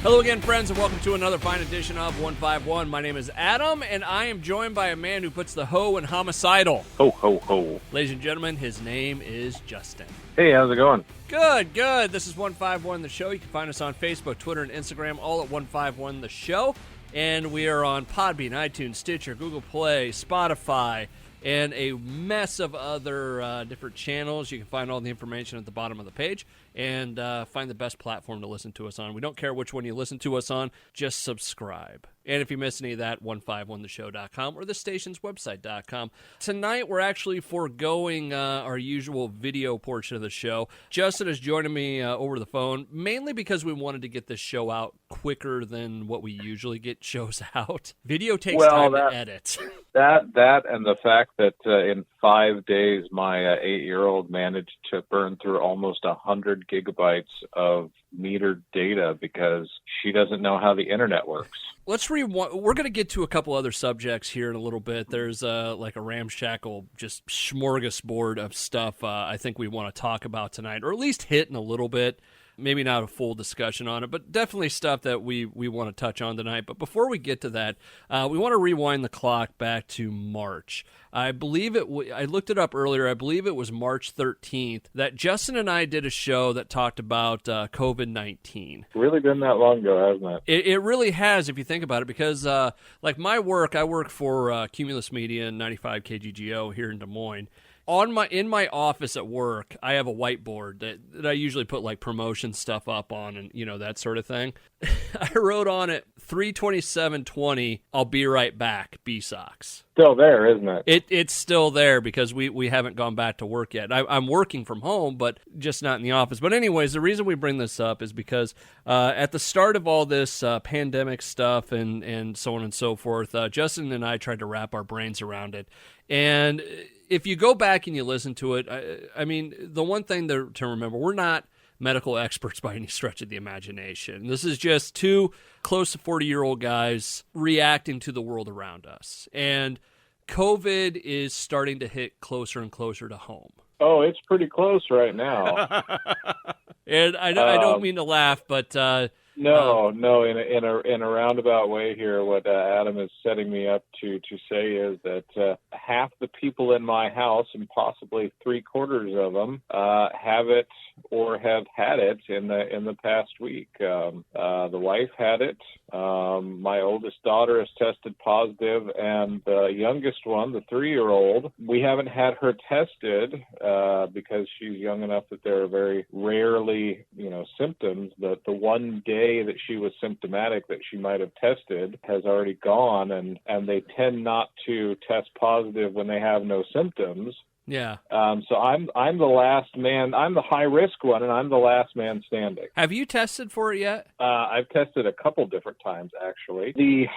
Hello again, friends, and welcome to another fine edition of 151. My name is Adam, and I am joined by a man who puts the ho in homicidal. Ho, ho, ho. Ladies and gentlemen, his name is Justin. Hey, how's it going? Good, good. This is 151 The Show. You can find us on Facebook, Twitter, and Instagram, all at 151 The Show. And we are on Podbean, iTunes, Stitcher, Google Play, Spotify, and a mess of other different channels. You can find all the information at the bottom of the page and find the best platform to listen to us on. We don't care which one you listen to us on, just subscribe. And if you miss any of that, 151theshow.com or the station's website.com. Tonight, we're actually foregoing our usual video portion of the show. Justin is joining me over the phone, mainly because we wanted to get this show out quicker than what we usually get shows out. Video takes time to edit. That and the fact that in 5 days, my 8-year-old managed to burn through almost 100 gigabytes of metered data because she doesn't know how the internet works. Let's we're going to get to a couple other subjects here in a little bit. There's like a ramshackle, just smorgasbord of stuff I think we want to talk about tonight, or at least hit in a little bit. Maybe not a full discussion on it, but definitely stuff that we want to touch on tonight. But before we get to that, we want to rewind the clock back to March. I believe I looked it up earlier. I believe it was March 13th that Justin and I did a show that talked about COVID-19. Really been that long ago, hasn't it? It really has, if you think about it, because like my work, I work for Cumulus Media and 95 KGGO here in Des Moines. In my office at work, I have a whiteboard that I usually put like promotion stuff up on and, that sort of thing. I wrote on it 3/27/20, I'll be right back, B-Sox. Still there, isn't it? It's still there because we haven't gone back to work yet. I'm working from home, but just not in the office. But anyways, the reason we bring this up is because at the start of all this pandemic stuff and so on and so forth, Justin and I tried to wrap our brains around it. And if you go back and you listen to it, I mean, the one thing to remember, we're not medical experts by any stretch of the imagination. This is just two close to 40-year-old guys reacting to the world around us. And COVID is starting to hit closer and closer to home. Oh, it's pretty close right now. And I don't mean to laugh, but... No. In a roundabout way here, what Adam is setting me up to say is that half the people in my house, and possibly 3/4 of them, have it or have had it in the past week. The wife had it. My oldest daughter has tested positive, and the youngest one, the 3-year-old, we haven't had her tested because she's young enough that there are very rarely, symptoms. The one day that she was symptomatic that she might have tested has already gone, and they tend not to test positive when they have no symptoms. Yeah. So I'm the last man. I'm the high risk one, and I'm the last man standing. Have you tested for it yet? I've tested a couple different times, actually. The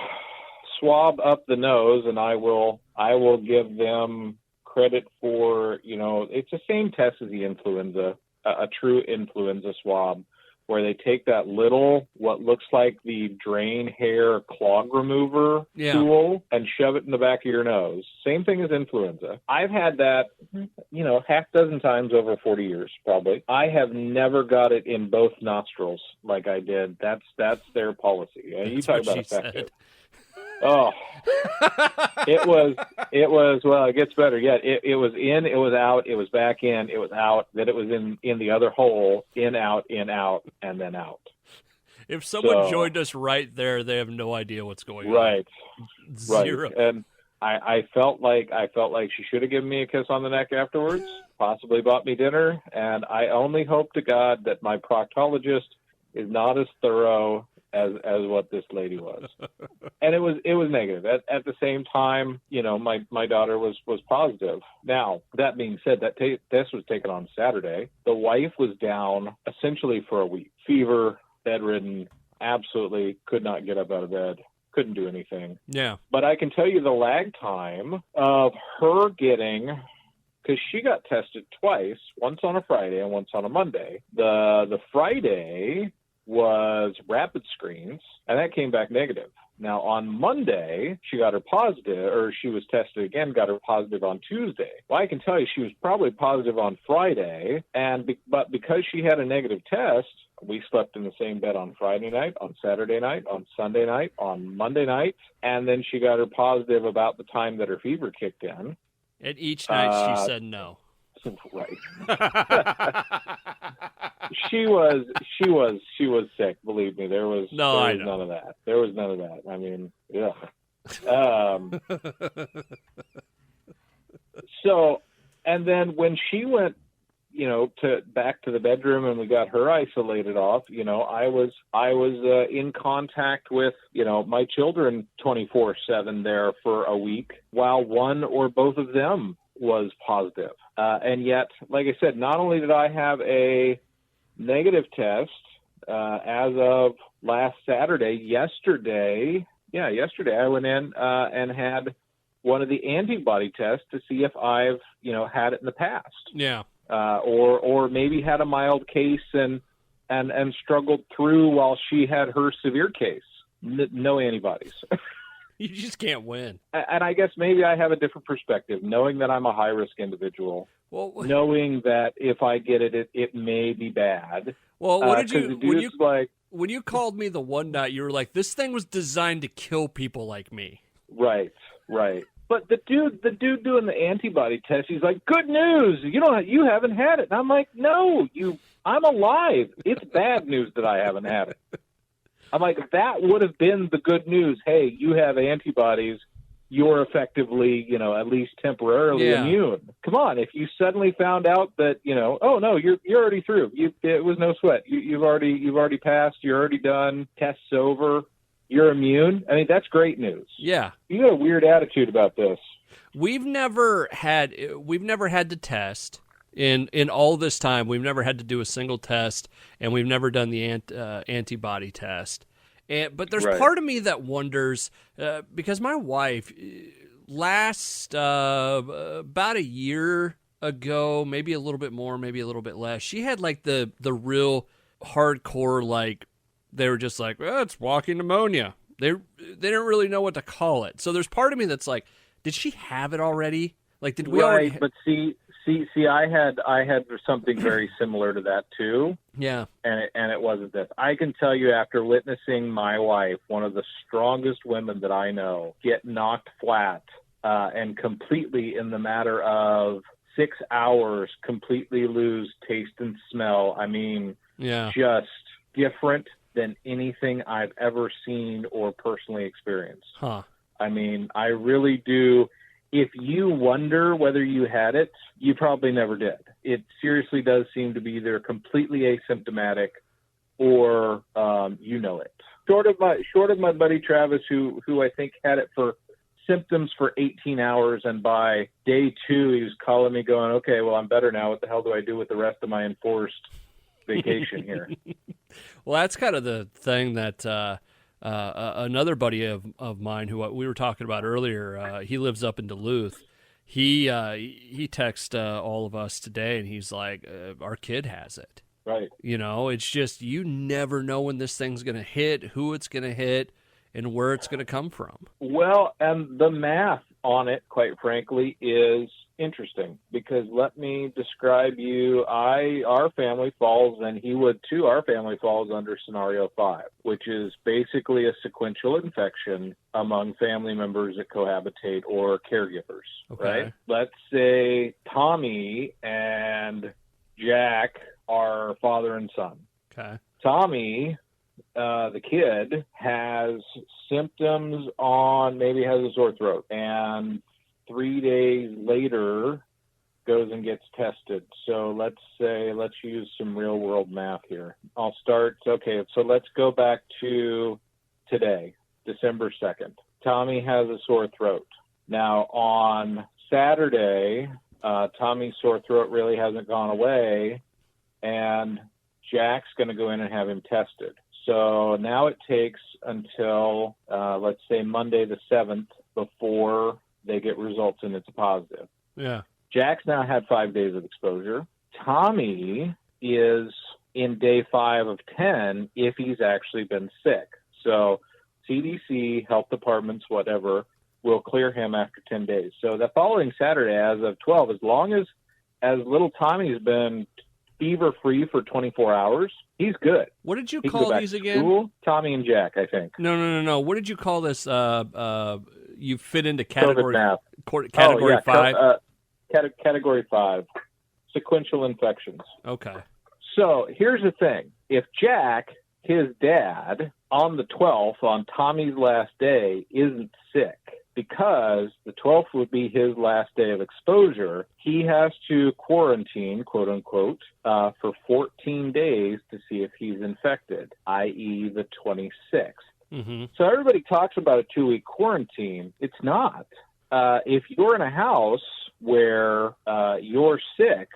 swab up the nose, and I will give them credit for, it's the same test as the influenza, a true influenza swab, where they take that little, what looks like the drain hair clog remover tool and shove it in the back of your nose. Same thing as influenza. I've had that, half dozen times over 40 years, probably. I have never got it in both nostrils like I did. That's their policy. You talk about effective. Oh, it was, well, it gets better. Yeah, it was in, it was out, it was back in, it was out, then it was in the other hole, in, out, and then out. If someone joined us right there, they have no idea what's going on. Right. Zero. Right. And I felt like she should have given me a kiss on the neck afterwards, possibly bought me dinner, and I only hope to God that my proctologist is not as thorough as what this lady was. And it was negative. At the same time, my daughter was positive. Now, that being said, that test was taken on Saturday. The wife was down essentially for a week. Fever, bedridden, absolutely could not get up out of bed, couldn't do anything. Yeah. But I can tell you the lag time of her getting, because she got tested twice, once on a Friday and once on a Monday. The Friday was rapid screens, and that came back negative. Now, on Monday, she got her positive, or she was tested again, got her positive on Tuesday. Well, I can tell you she was probably positive on Friday, but because she had a negative test, We slept in the same bed on Friday night, on Saturday night, on Sunday night, on Monday night, and then she got her positive about the time that her fever kicked in. And each night she said no. Right. She was sick. Believe me, there was none of that. There was none of that. I mean, yeah. So, and then when she went, back to the bedroom and we got her isolated off, I was in contact with, my children 24/7 there for a week while one or both of them was positive. And yet, like I said, not only did I have a negative test as of last Saturday, yesterday I went in and had one of the antibody tests to see if I've, had it in the past. Yeah. Or maybe had a mild case and struggled through while she had her severe case. No antibodies. You just can't win. And I guess maybe I have a different perspective, knowing that I'm a high-risk individual, knowing that if I get it, it may be bad. Well, what did when you called me the one night, you were like, this thing was designed to kill people like me. Right. But the dude doing the antibody test, he's like, good news, you haven't had it. And I'm like, no, I'm alive. It's bad news that I haven't had it. I'm like, that would have been the good news. Hey, you have antibodies. You're effectively, at least temporarily immune. Come on, if you suddenly found out that, oh no, you're already through. It was no sweat. You've already passed. You're already done. Test's over. You're immune. I mean, that's great news. Yeah. You got a weird attitude about this. We've never had to test in all this time. We've never had to do a single test, and we've never done the antibody test. But there's part of me that wonders, because my wife, about a year ago, maybe a little bit more, maybe a little bit less, she had like the real hardcore, like, they were just like, it's walking pneumonia. They didn't really know what to call it. So there's part of me that's like, did she have it already? Like, did we already? But see, I had something very similar to that too. Yeah. And it wasn't this. I can tell you, after witnessing my wife, one of the strongest women that I know, get knocked flat and completely, in the matter of 6 hours, completely lose taste and smell. I mean, just different than anything I've ever seen or personally experienced. Huh. I mean, I really do. If you wonder whether you had it, you probably never did. It seriously does seem to be either completely asymptomatic or it. Short of my buddy Travis, who I think had it for symptoms for 18 hours, and by day 2 he was calling me going, okay, well, I'm better now. What the hell do I do with the rest of my enforced vacation here? Well, that's kind of the thing that another buddy of mine who we were talking about earlier, he lives up in Duluth. He texted all of us today, and he's like, our kid has it. Right. It's just, you never know when this thing's going to hit, who it's going to hit, and where it's going to come from. Well, and the math on it, quite frankly, is interesting, because let me describe you. Our family falls, and he would too, our family falls under scenario 5, which is basically a sequential infection among family members that cohabitate or caregivers. Okay. Right? Let's say Tommy and Jack are father and son. Okay. Tommy, the kid, has symptoms maybe has a sore throat, and 3 days later goes and gets tested. So let's use some real world math here. I'll start. Okay, so let's go back to today, December 2nd. Tommy has a sore throat. Now on Saturday, Tommy's sore throat really hasn't gone away, and Jack's going to go in and have him tested. So now it takes until, let's say, Monday the 7th before they get results and it's a positive. Yeah. Jack's now had 5 days of exposure. Tommy is in day 5 of 10 if he's actually been sick. So CDC, health departments, whatever, will clear him after 10 days. So the following Saturday, as of 12, as long as little Tommy's been fever-free for 24 hours, he's good. What did you He can call go back these to again? school. Tommy and Jack, I think. No. What did you call this? You fit into category COVID math. category 5. Category 5, sequential infections. Okay. So here's the thing. If Jack, his dad, on the 12th, on Tommy's last day, isn't sick, because the 12th would be his last day of exposure, he has to quarantine, quote unquote, for 14 days to see if he's infected, i.e. the 26th. Mm-hmm. So everybody talks about a 2-week quarantine. It's not. If you're in a house where you're sick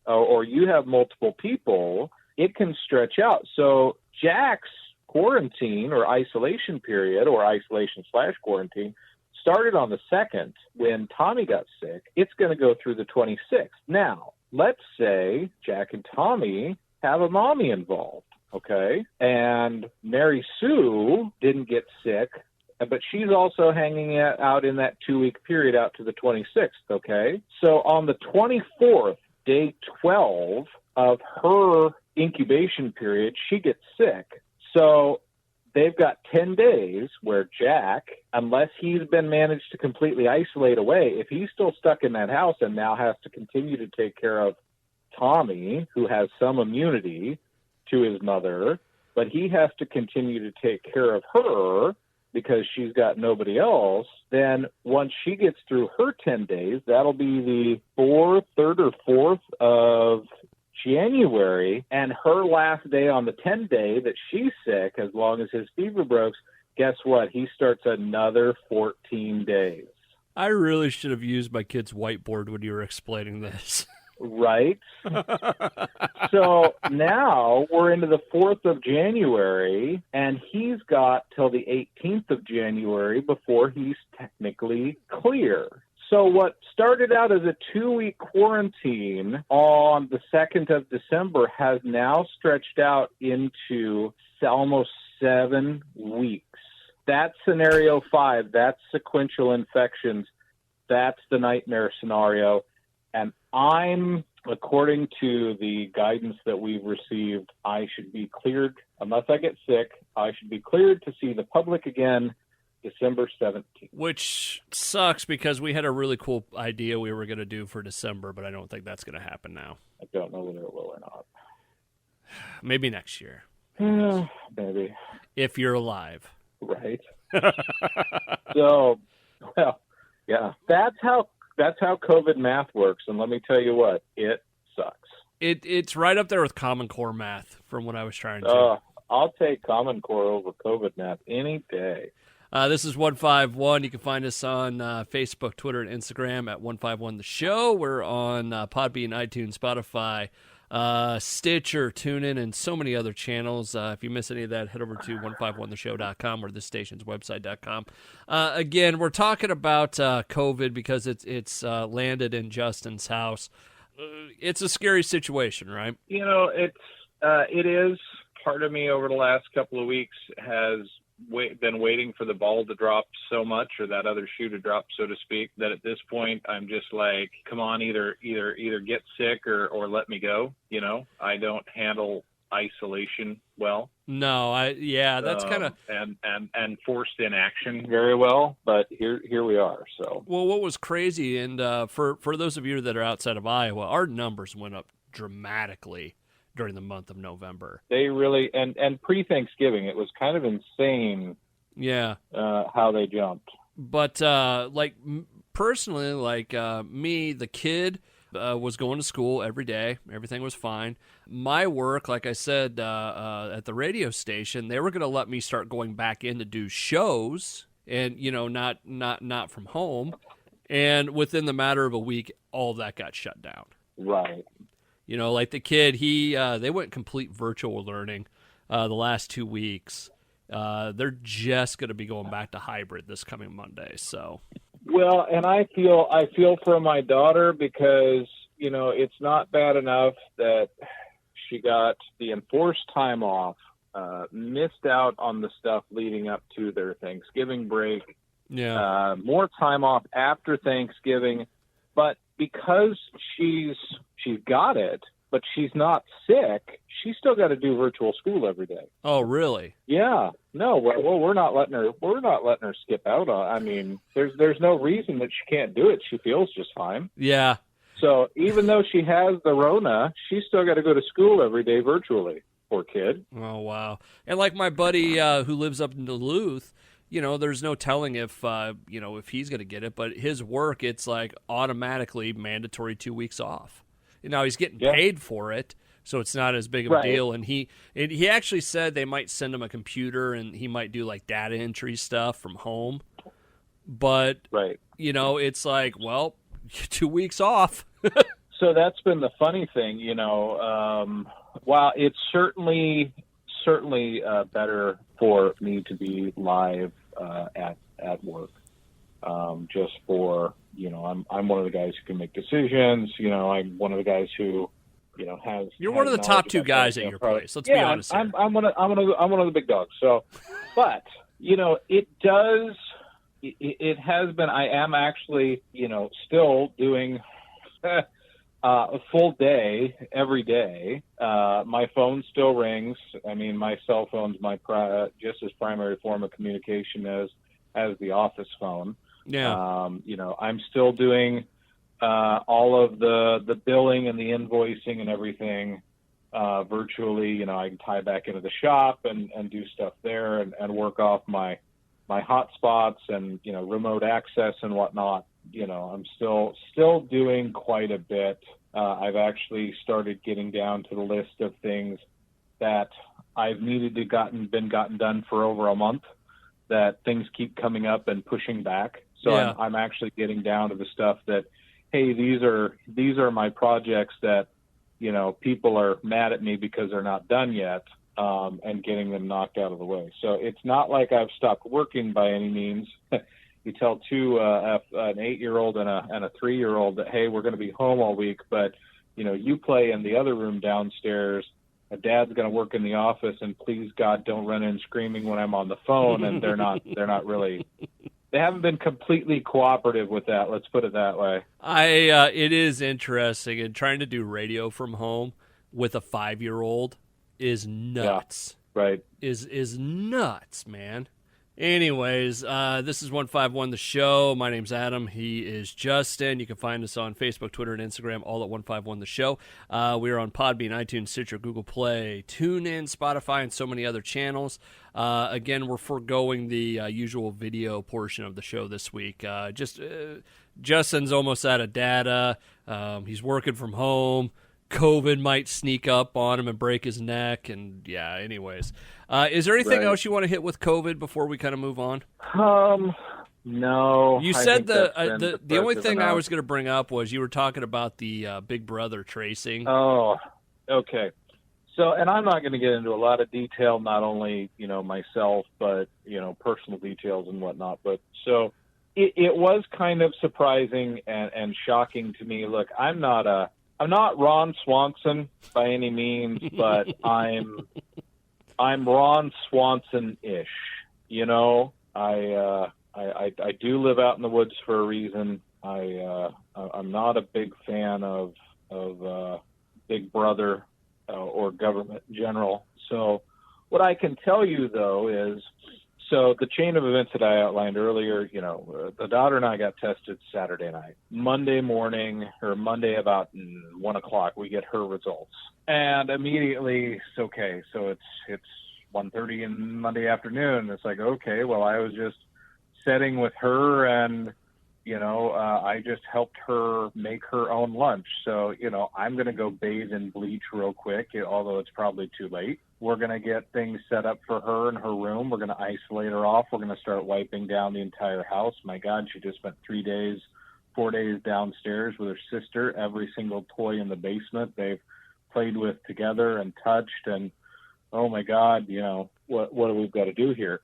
or you have multiple people, it can stretch out. So Jack's quarantine or isolation period or isolation/quarantine started on the 2nd when Tommy got sick. It's going to go through the 26th. Now, let's say Jack and Tommy have a mommy involved, okay? And Mary Sue didn't get sick, but she's also hanging out in that 2-week period out to the 26th, okay? So on the 24th, day 12 of her incubation period, she gets sick. So they've got 10 days where Jack, unless he's been managed to completely isolate away, if he's still stuck in that house and now has to continue to take care of Tommy, who has some immunity to his mother, but he has to continue to take care of her because she's got nobody else, then once she gets through her 10 days, that'll be the 3rd or 4th of January, and her last day on the 10 day that she's sick, as long as his fever breaks, guess what? He starts another 14 days. I really should have used my kid's whiteboard when you were explaining this. Right? So now we're into the 4th of January, and he's got till the 18th of January before he's technically clear. So what started out as a 2-week quarantine on the 2nd of December has now stretched out into almost 7 weeks. That's scenario 5. That's sequential infections. That's the nightmare scenario. And according to the guidance that we've received, I should be cleared, unless I get sick, I should be cleared to see the public again December 17th. Which sucks because we had a really cool idea we were going to do for December, but I don't think that's going to happen now. I don't know whether it will or not. Maybe next year. Maybe. If you're alive. Right. So, well, yeah, that's how COVID math works, and let me tell you what, it sucks. It's right up there with Common Core math from what I was trying to. I'll take Common Core over COVID math any day. This is 151. You can find us on Facebook, Twitter, and Instagram at 151 The Show. We're on Podbean, iTunes, Spotify, Stitcher, TuneIn, and so many other channels. If you miss any of that, head over to 151theshow.com or this station's website.com. Again, we're talking about COVID because it's landed in Justin's house. It's a scary situation, right? You know, it is. Part of me over the last couple of weeks has been waiting for the ball to drop so much, or that other shoe to drop, so to speak, that at this point I'm just like, come on, either get sick or let me go. You know, I don't handle isolation well. No, that's kind of and forced inaction very well. But here we are. So well, what was crazy, and for those of you that are outside of Iowa, our numbers went up dramatically during the month of November. They really, and pre-Thanksgiving, it was kind of insane. Yeah. How they jumped. But personally, me, the kid, was going to school every day. Everything was fine. My work, like I said, at the radio station, they were going to let me start going back in to do shows and, not from home. And within the matter of a week, all of that got shut down. Right. Like the kid, they went complete virtual learning the last 2 weeks. They're just going to be going back to hybrid this coming Monday. So, well, and I feel for my daughter because it's not bad enough that she got the enforced time off, missed out on the stuff leading up to their Thanksgiving break. Yeah, more time off after Thanksgiving, but because she's got it, but she's not sick, she's still got to do virtual school every day. Oh, really? Yeah. No, well, we're not letting her skip out on. I mean, there's no reason that she can't do it. She feels just fine. Yeah. So even though she has the Rona, she's still got to go to school every day virtually. Poor kid. Oh, wow. And like my buddy who lives up in Duluth, there's no telling if he's going to get it, but his work, it's like automatically mandatory 2 weeks off. Now he's getting paid for it, so it's not as big of a deal. And he actually said they might send him a computer and he might do like data entry stuff from home. But, it's like, well, 2 weeks off. So that's been the funny thing, while it's certainly better for me to be live at work, just for, I'm one of the guys who can make decisions. I'm one of the guys who, has. You're one of the top two guys at your place. Let's be honest. I'm one of the big dogs. So, but it does. It has been. I am actually, still doing a full day every day. My phone still rings. I mean, my cell phone's my just as primary form of communication as the office phone. Yeah. I'm still doing all of the billing and the invoicing and everything virtually. I can tie back into the shop and do stuff there and work off my hotspots and, remote access and whatnot. I'm still doing quite a bit. I've actually started getting down to the list of things that I've needed to been gotten done for over a month, that things keep coming up and pushing back. So I'm actually getting down to the stuff that, hey, these are my projects that, people are mad at me because they're not done yet, and getting them knocked out of the way. So it's not like I've stopped working by any means. You tell an 8-year-old and a 3-year-old that, hey, we're going to be home all week, but, you play in the other room downstairs. A dad's going to work in the office, and please God, don't run in screaming when I'm on the phone. And they're not really. They haven't been completely cooperative with that. Let's put it that way. It is interesting, and trying to do radio from home with a 5-year-old is nuts. Yeah, right. Is nuts, man. Anyways, this is 151 The Show. My name's Adam. He is Justin. You can find us on Facebook, Twitter, and Instagram, all at 151 The Show. We are on Podbean, iTunes, Stitcher, Google Play, TuneIn, Spotify, and so many other channels. Again, we're foregoing the usual video portion of the show this week. Justin's almost out of data. He's working from home. COVID might sneak up on him and break his neck. And, anyways. Is there anything else you want to hit with COVID before we kind of move on? No. You said the only thing I was going to bring up was you were talking about the Big Brother tracing. Oh, okay. So, and I'm not going to get into a lot of detail, not only, myself, but, personal details and whatnot. But so it was kind of surprising and shocking to me. Look, I'm not Ron Swanson by any means, but I'm Ron Swanson-ish. I do live out in the woods for a reason. I'm not a big fan of Big Brother or government in general. So what I can tell you, though, is so the chain of events that I outlined earlier, the daughter and I got tested Saturday night. Monday morning, or Monday about 1 o'clock, we get her results. And immediately, it's okay. So it's 1:30 in Monday afternoon. It's like, okay, well, I was just sitting with her and, I just helped her make her own lunch. So, I'm going to go bathe in bleach real quick, although it's probably too late. We're going to get things set up for her in her room. We're going to isolate her off. We're going to start wiping down the entire house. My God, she just spent 4 days downstairs with her sister. Every single toy in the basement they've played with together and touched. And, oh, my God, what do we got to do here?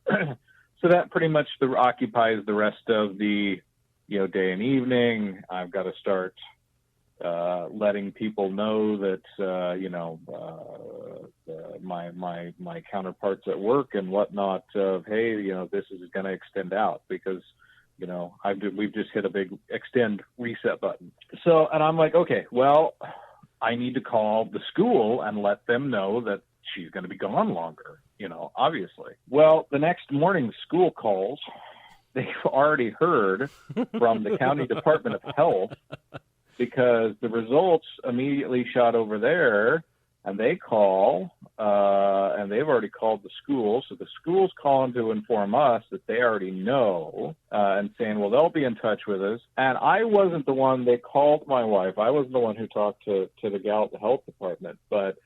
So that pretty much occupies the rest of the day and evening. I've got to start letting people know that my counterparts at work and whatnot of, hey, this is going to extend out because we've just hit a big extend reset button. So, and I'm like, okay, well, I need to call the school and let them know that she's going to be gone longer, obviously. Well, the next morning school calls, they've already heard from the county Department of Health because the results immediately shot over there, and they call, and they've already called the school. So the school's calling to inform us that they already know, and saying, well, they'll be in touch with us. And I wasn't the one. They called my wife. I wasn't the one who talked to the gal at the health department. But,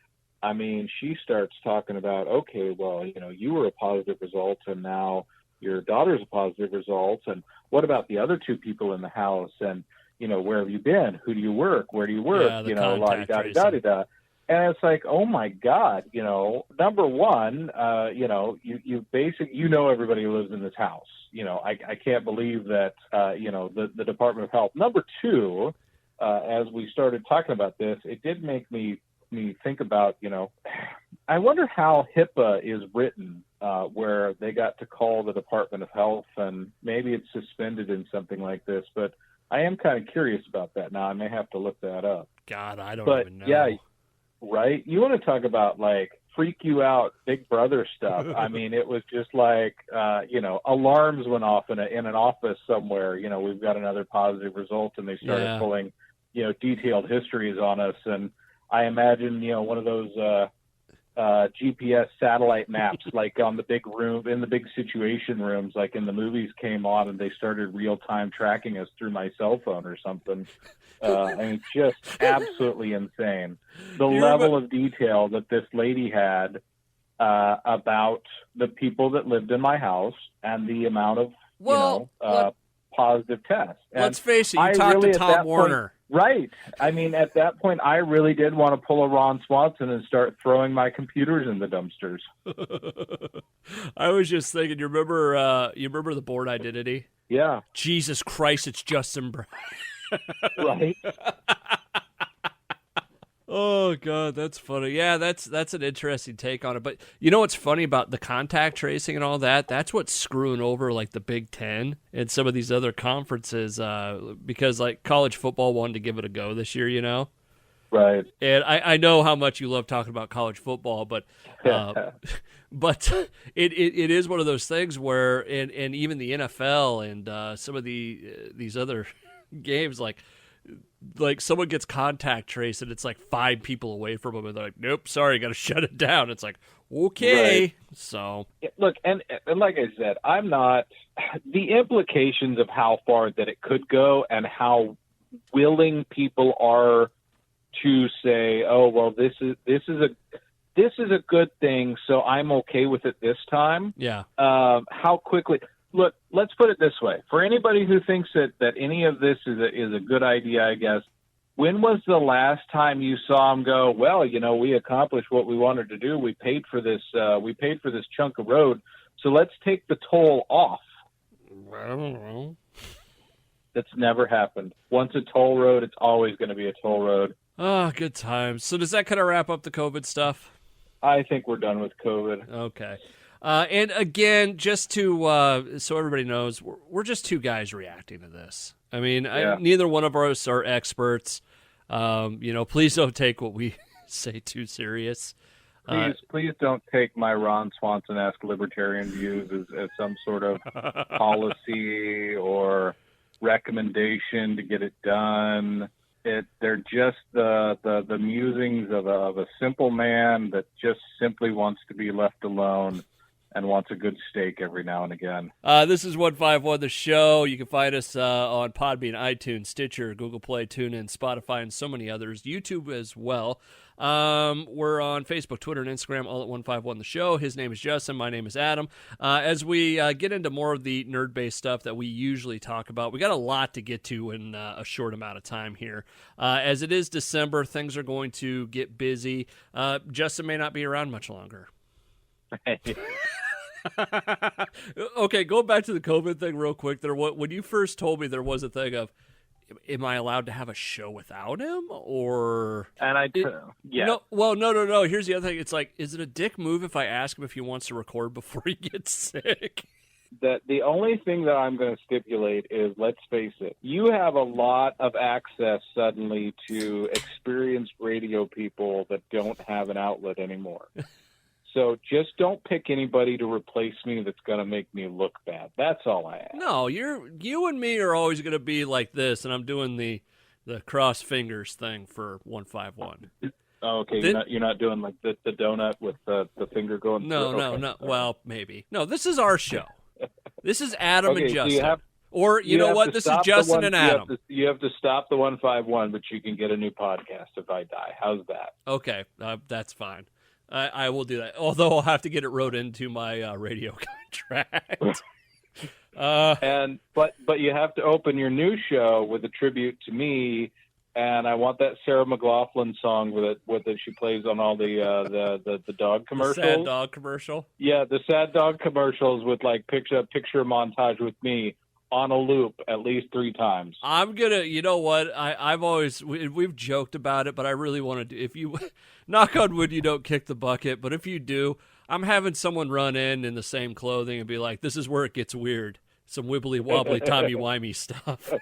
I mean, she starts talking about, okay, well, you were a positive result, and now your daughter's a positive result. And what about the other two people in the house? And, where have you been? Who do you work? Where do you work? Yeah, la-di-da-di-da-di-da. And it's like, oh my God, number one, you everybody who lives in this house. I can't believe that, the Department of Health. Number two, as we started talking about this, it did make me think about, I wonder how HIPAA is written, where they got to call the Department of Health, and maybe it's suspended in something like this, but I am kind of curious about that now. I may have to look that up. God, I don't even know. Yeah, right? You want to talk about, freak you out Big Brother stuff. I mean, it was just like, alarms went off in an office somewhere. We've got another positive result, and they started pulling, detailed histories on us. And I imagine, one of those GPS satellite maps, like on the big room, in the big situation rooms, like in the movies, came on, and they started real-time tracking us through my cell phone or something. I mean, just absolutely insane. The level of detail that this lady had about the people that lived in my house and the amount of, positive tests. And let's face it, you talked to Tom Warner. Right. I mean, at that point, I really did want to pull a Ron Swanson and start throwing my computers in the dumpsters. I was just thinking, you remember the Board Identity? Yeah. Jesus Christ, it's Justin Brown. Right. Oh God, that's funny. Yeah, that's an interesting take on it. But you know what's funny about the contact tracing and all that? That's what's screwing over like the Big Ten and some of these other conferences, because like college football wanted to give it a go this year, Right. And I know how much you love talking about college football, but but it is one of those things where and even the NFL and some of these other games, like someone gets contact traced and it's like 5 people away from them, and they're like, nope, sorry, got to shut it down. It's like, okay. Right. So look, and like I said, I'm not the implications of how far that it could go and how willing people are to say, oh, well, this is a good thing, so I'm okay with it this time. Yeah. How quickly. Look, let's put it this way. For anybody who thinks that any of this is a good idea, I guess, when was the last time you saw them go, well, we accomplished what we wanted to do. We paid for this chunk of road, so let's take the toll off. I don't know. That's never happened. Once a toll road, it's always going to be a toll road. Oh, good times. So does that kind of wrap up the COVID stuff? I think we're done with COVID. Okay. And again, just to so everybody knows, we're just two guys reacting to this. I mean, neither one of us are experts. Please don't take what we say too serious. Please don't take my Ron Swanson-esque libertarian views as some sort of policy or recommendation to get it done. They're just the musings of a simple man that just simply wants to be left alone and wants a good steak every now and again. This is 151 The Show. You can find us on Podbean, iTunes, Stitcher, Google Play, TuneIn, Spotify, and so many others. YouTube as well. We're on Facebook, Twitter, and Instagram, all at 151 The Show. His name is Justin. My name is Adam. As we get into more of the nerd-based stuff that we usually talk about, we got a lot to get to in a short amount of time here. As it is December, things are going to get busy. Justin may not be around much longer. Okay, going back to the COVID thing real quick. When you first told me, there was a thing of, am I allowed to have a show without him? Or yeah. No. Here's the other thing. It's like, is it a dick move if I ask him if he wants to record before he gets sick? that the only thing that I'm going to stipulate is, let's face it, you have a lot of access suddenly to experienced radio people that don't have an outlet anymore. So just don't pick anybody to replace me that's going to make me look bad. That's all I ask. No, you and me are always going to be like this, and I'm doing the cross fingers thing for 151. Oh, okay, you're not doing like the donut with the finger going no, through? No, Okay. no. Well, maybe. No, this is our show. This is Adam Okay, and so Justin. Or, you know what? This is Justin and Adam. You have to stop the 151, but you can get a new podcast if I die. How's that? Okay, that's fine. I will do that. Although I'll have to get it wrote into my radio contract. But you have to open your new show with a tribute to me, and I want that Sarah McLachlan song with it she plays on all the dog commercials. The sad dog commercial. Yeah, the sad dog commercials with like picture montage with me on a loop at least 3 times. I'm gonna, you know what? We've joked about it, but I really want to do. If you, knock on wood, you don't kick the bucket, but if you do, I'm having someone run in the same clothing and be like, "This is where it gets weird." Some wibbly wobbly timey wimey stuff,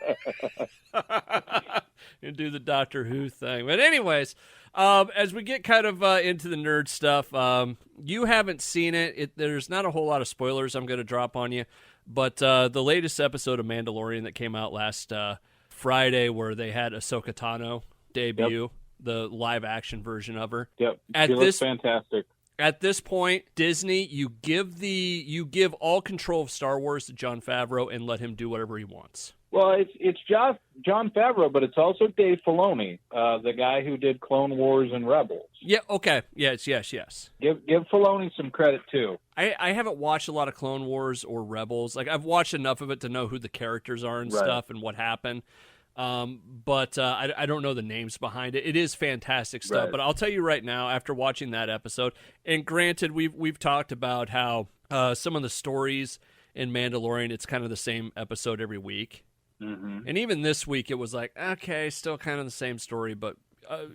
and do the Doctor Who thing. But anyways, as we get kind of into the nerd stuff, you haven't seen it. There's not a whole lot of spoilers I'm going to drop on you. But the latest episode of Mandalorian that came out last Friday, where they had Ahsoka Tano debut, the live-action version of her. Yep, she looks fantastic. At this point, Disney, you give all control of Star Wars to Jon Favreau and let him do whatever he wants. Well, it's Jon Favreau, but it's also Dave Filoni, the guy who did Clone Wars and Rebels. Yeah, okay. Yes. Give Filoni some credit, too. I haven't watched a lot of Clone Wars or Rebels. Like, I've watched enough of it to know who the characters are and stuff and what happened. But I don't know the names behind it. It is fantastic stuff. Right. But I'll tell you right now, after watching that episode, and granted, we've talked about how some of the stories in Mandalorian, it's kind of the same episode every week. Mm-hmm. And even this week, it was like, okay, still kind of the same story, but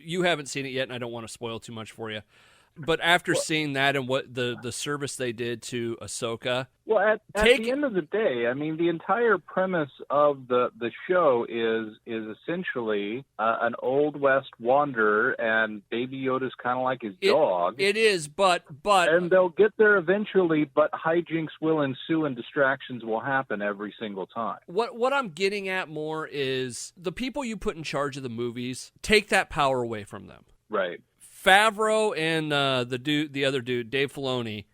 you haven't seen it yet, and I don't want to spoil too much for you. But after seeing that and what the service they did to Ahsoka... Well, at the end of the day, I mean, the entire premise of the show is essentially an Old West wanderer, and Baby Yoda's kind of like his dog. It is, but... And they'll get there eventually, but hijinks will ensue and distractions will happen every single time. What I'm getting at more is the people you put in charge of the movies, take that power away from them. Right. Favreau and the other dude, Dave Filoni,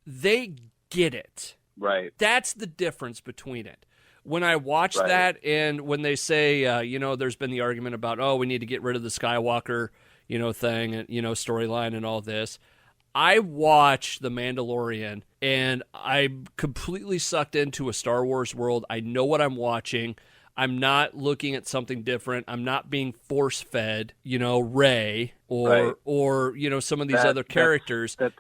they get it. Right. That's the difference between it. When I watch that, and when they say, there's been the argument about, we need to get rid of the Skywalker, thing, and storyline and all this. I watch The Mandalorian, and I'm completely sucked into a Star Wars world. I know what I'm watching. I'm not looking at something different. I'm not being force-fed, Rey or some of these other characters. That's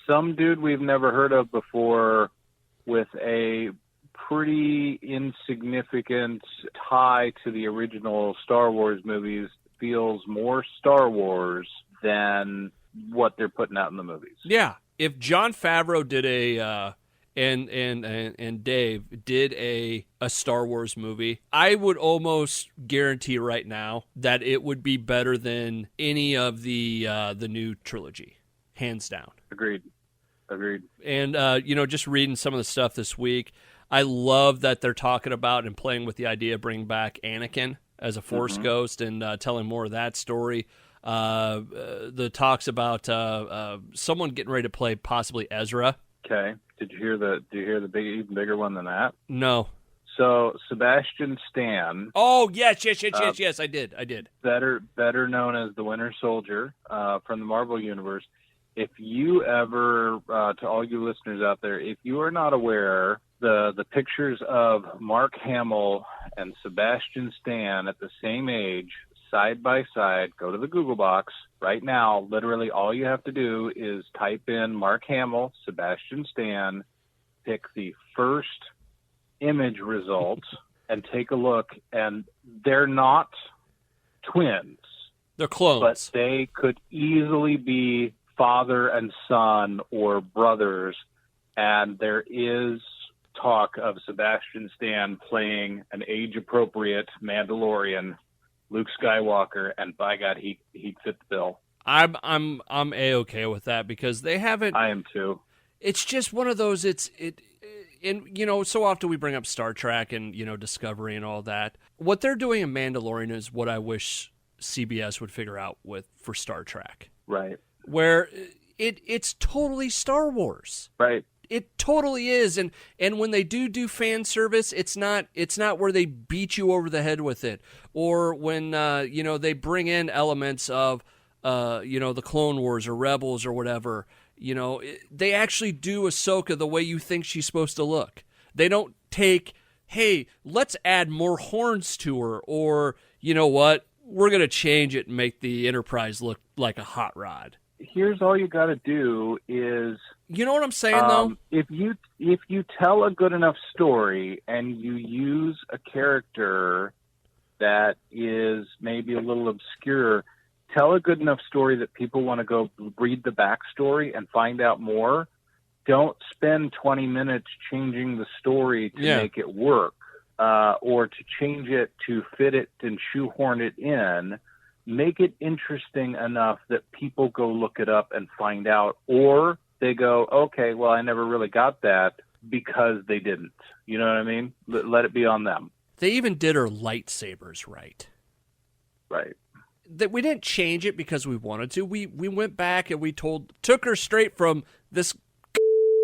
some dude we've never heard of before with a pretty insignificant tie to the original Star Wars movies feels more Star Wars than what they're putting out in the movies. Yeah. If Jon Favreau did and Dave did a Star Wars movie, I would almost guarantee right now that it would be better than any of the new trilogy, hands down. Agreed. And just reading some of the stuff this week, I love that they're talking about and playing with the idea of bringing back Anakin as a Force ghost and telling more of that story. The talks about someone getting ready to play possibly Ezra. Okay. Did you hear the even bigger one than that? No. So Sebastian Stan. Oh, yes, I did. Better known as the Winter Soldier from the Marvel Universe. If you ever, to all you listeners out there, if you are not aware, the pictures of Mark Hamill and Sebastian Stan at the same age, side by side, go to the Google box right now. Literally all you have to do is type in Mark Hamill, Sebastian Stan, pick the first image results, and take a look. And they're not twins. They're clones. But they could easily be father and son or brothers. And there is talk of Sebastian Stan playing an age-appropriate Mandalorian, Luke Skywalker, and by God, he fit the bill. I'm A-okay with that because they haven't. I am too. It's just one of those. And so often we bring up Star Trek and Discovery and all that. What they're doing in Mandalorian is what I wish CBS would figure out for Star Trek. Right. Where it's totally Star Wars. Right. It totally is, and when they do fan service, it's not where they beat you over the head with it, or when they bring in elements of the Clone Wars or Rebels or whatever. They actually do Ahsoka the way you think she's supposed to look. They don't take, hey, let's add more horns to her, or you know what, we're gonna change it and make the Enterprise look like a hot rod. Here's all you got to do is, you know what I'm saying, though? If you tell a good enough story and you use a character that is maybe a little obscure, tell a good enough story that people want to go read the backstory and find out more. Don't spend 20 minutes changing the story to make it work, or to change it to fit it and shoehorn it in. Make it interesting enough that people go look it up and find out, or they go, okay, well, I never really got that because they didn't. You know what I mean? Let it be on them. They even did her lightsabers right. Right. That we didn't change it because we wanted to. We went back and we took her straight from this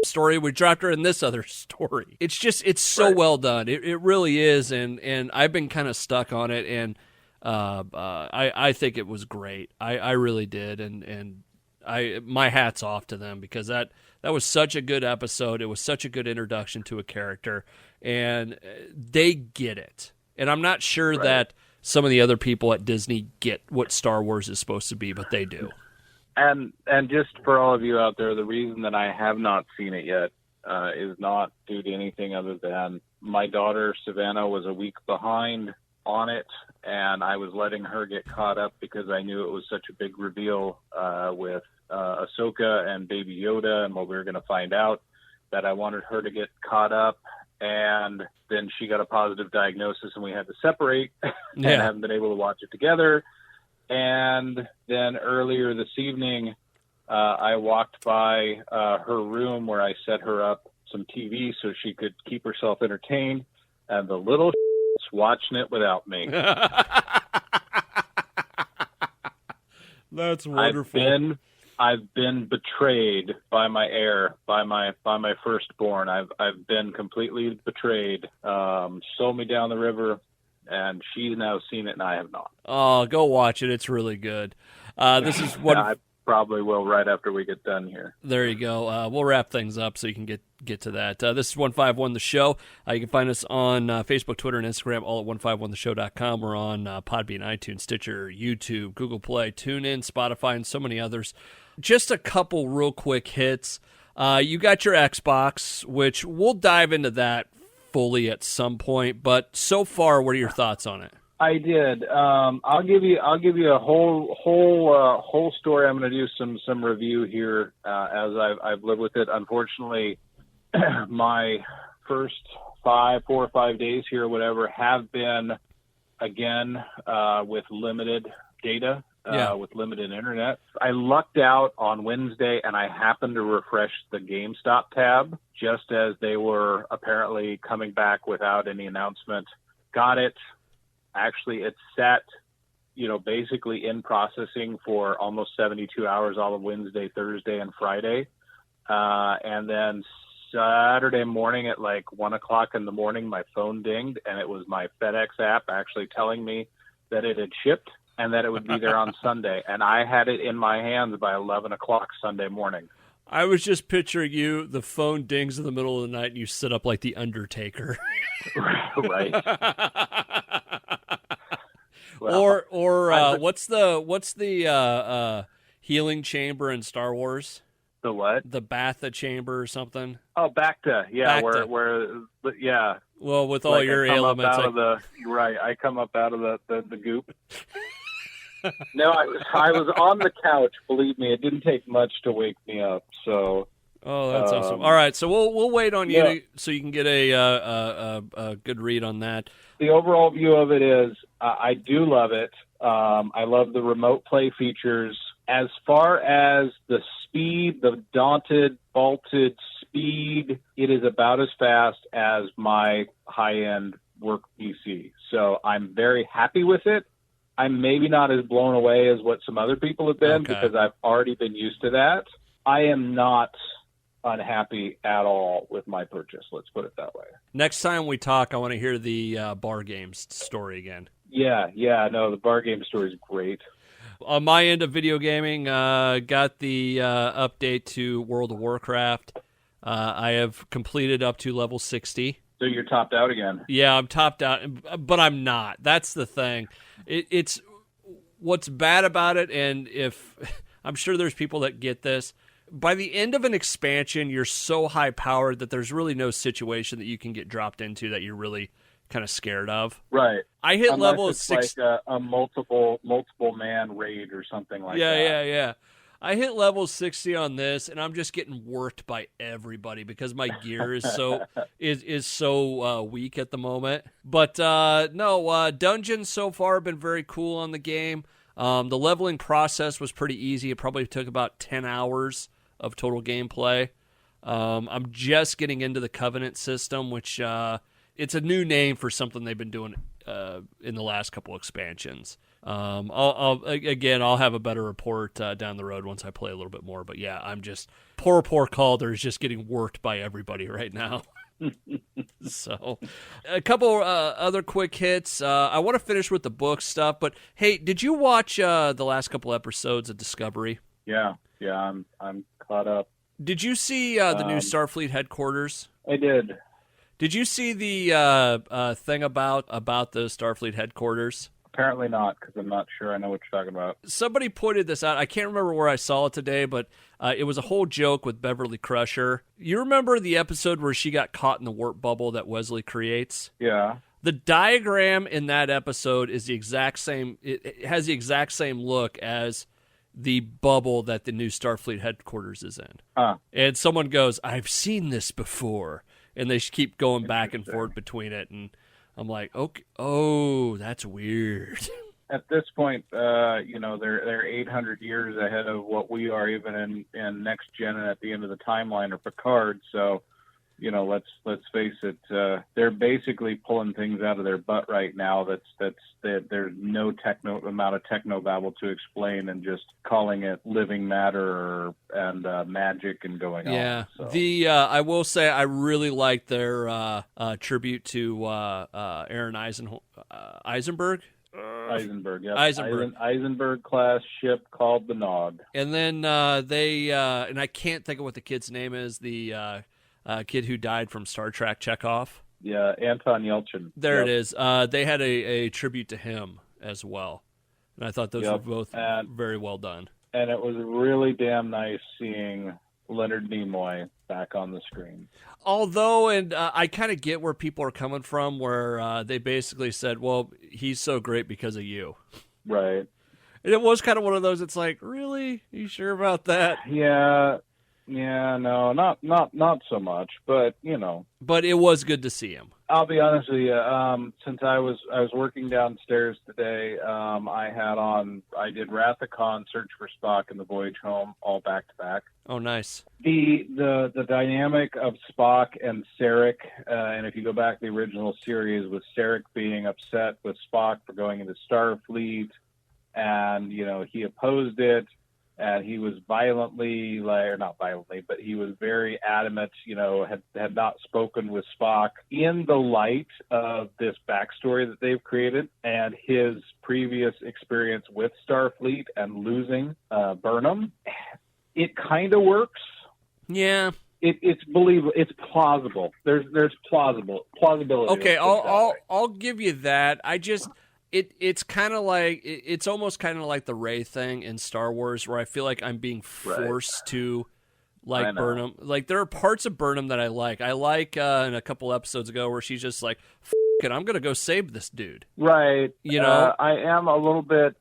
story. We dropped her in this other story. It's so well done. It really is. And I've been kind of stuck on it. And I think it was great. I really did, and my hat's off to them because that was such a good episode. It was such a good introduction to a character, and they get it. And I'm not sure that some of the other people at Disney get what Star Wars is supposed to be, but they do. And just for all of you out there, the reason that I have not seen it yet is not due to anything other than my daughter Savannah was a week behind on it, and I was letting her get caught up because I knew it was such a big reveal with Ahsoka and Baby Yoda and what we were going to find out, that I wanted her to get caught up. And then she got a positive diagnosis and we had to separate and haven't been able to watch it together. And then earlier this evening, I walked by her room where I set her up some TV so she could keep herself entertained, and the little watching it without me. That's wonderful. I've been betrayed by my heir, by my firstborn. I've been completely betrayed. Sold me down the river, and she's now seen it, and I have not. Oh, go watch it. It's really good. This is what I probably will right after we get done here. There you go. We'll wrap things up so you can get to that. This is 151 The Show. You can find us on Facebook, Twitter, and Instagram, all at 151theshow.com. We're on Podbean, iTunes, Stitcher, YouTube, Google Play, TuneIn, Spotify, and so many others. Just a couple real quick hits. You got your Xbox, which we'll dive into that fully at some point. But so far, what are your thoughts on it? I did. I'll give you a whole story. I'm going to do some review here as I've lived with it. Unfortunately, my first 4 or 5 days here, or whatever, have been again with limited data, with limited internet. I lucked out on Wednesday, and I happened to refresh the GameStop tab just as they were apparently coming back without any announcement. Got it. Actually, it's set, basically in processing for almost 72 hours, all of Wednesday, Thursday, and Friday. And then Saturday morning at like 1 o'clock in the morning, my phone dinged, and it was my FedEx app actually telling me that it had shipped and that it would be there on Sunday. And I had it in my hands by 11 o'clock Sunday morning. I was just picturing you, the phone dings in the middle of the night, and you sit up like the Undertaker. Right. Well, or what's the healing chamber in Star Wars? The what? The Bacta chamber or something? Oh, Bacta. Yeah, Bacta. where yeah. Well, with all your ailments, I come up out of the goop. No, I was on the couch. Believe me, it didn't take much to wake me up. So Oh, that's awesome. All right, so we'll wait on you so you can get a good read on that. The overall view of it is I do love it. I love the remote play features. As far as the speed, the daunted, vaulted speed, it is about as fast as my high-end work PC. So I'm very happy with it. I'm maybe not as blown away as what some other people have been because I've already been used to that. I am not unhappy at all with my purchase. Let's put it that way. Next time we talk, I want to hear the bar games story again. Yeah, no, the bar game story is great. On my end of video gaming, got the update to World of Warcraft. I have completed up to level 60. So you're topped out again. Yeah, I'm topped out, but I'm not. That's the thing. It's what's bad about it, and if I'm sure there's people that get this. By the end of an expansion, you're so high-powered that there's really no situation that you can get dropped into that you're really kind of scared of. Right. I hit Unless level it's 6. like a multiple man raid or something like that. Yeah. I hit level 60 on this, and I'm just getting worked by everybody because my gear is so weak at the moment. But dungeons so far have been very cool on the game. The leveling process was pretty easy. It probably took about 10 hours of total gameplay. I'm just getting into the Covenant system, which it's a new name for something they've been doing in the last couple expansions. I'll have a better report down the road once I play a little bit more. But yeah, I'm just poor Calder is just getting worked by everybody right now. So, a couple other quick hits. I want to finish with the book stuff, but hey, did you watch the last couple episodes of Discovery? Yeah, I'm caught up. Did you see the new Starfleet headquarters? I did. Did you see the thing about the Starfleet headquarters? Apparently not, because I'm not sure I know what you're talking about. Somebody pointed this out. I can't remember where I saw it today, but it was a whole joke with Beverly Crusher. You remember the episode where she got caught in the warp bubble that Wesley creates? Yeah. The diagram in that episode is the exact same. It has the exact same look as the bubble that the new Starfleet headquarters is in. And someone goes, "I've seen this before," and they keep going back and forth between it, and I'm like, okay, oh, that's weird. At this point, they're 800 years ahead of what we are, even in Next Gen and at the end of the timeline or Picard. So, let's face it, they're basically pulling things out of their butt right now. That there's no amount of technobabble to explain, and just calling it living matter and magic and going on. Yeah, so. I will say I really like their tribute to Aaron Eisenberg. Eisenberg, yeah. Eisenberg class ship called the Nog. And then and I can't think of what the kid's name is, the kid who died from Star Trek, Chekhov. Yeah, Anton Yelchin. There it is. They had a tribute to him as well. And I thought those were both very well done. And it was really damn nice seeing Leonard Nimoy back on the screen. Although, and I kind of get where people are coming from, where they basically said, well, he's so great because of you. Right. And it was kind of one of those, it's like, really? Are you sure about that? Yeah, no, not so much, but But it was good to see him. I'll be honest with you. Since I was working downstairs today, I did Wrath of Khan, Search for Spock, and The Voyage Home all back to back. Oh, nice. The dynamic of Spock and Sarek, and if you go back to the original series, with Sarek being upset with Spock for going into Starfleet, and he opposed it. And he was not violently, but he was very adamant, had not spoken with Spock in the light of this backstory that they've created and his previous experience with Starfleet and losing Burnham. It kind of works. Yeah. It's believable. It's plausible. There's plausibility. Okay, I'll give you that. It's kind of like it's almost kind of like the Rey thing in Star Wars, where I feel like I'm being forced to like Burnham. Like there are parts of Burnham that I like. I like in a couple episodes ago where she's just like, "F and I'm going to go save this dude. Right. You know, I am a little bit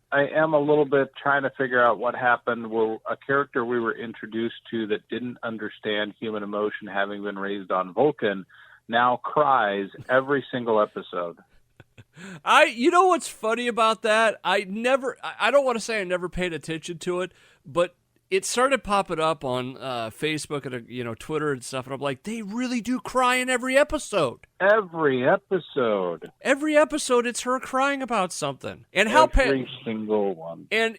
trying to figure out what happened. Well, a character we were introduced to that didn't understand human emotion, having been raised on Vulcan, now cries every single episode. You know what's funny about that? I don't want to say I never paid attention to it, but it started popping up on Facebook and Twitter and stuff, and I'm like, they really do cry in every episode. Every episode, it's her crying about something, and how every single one. And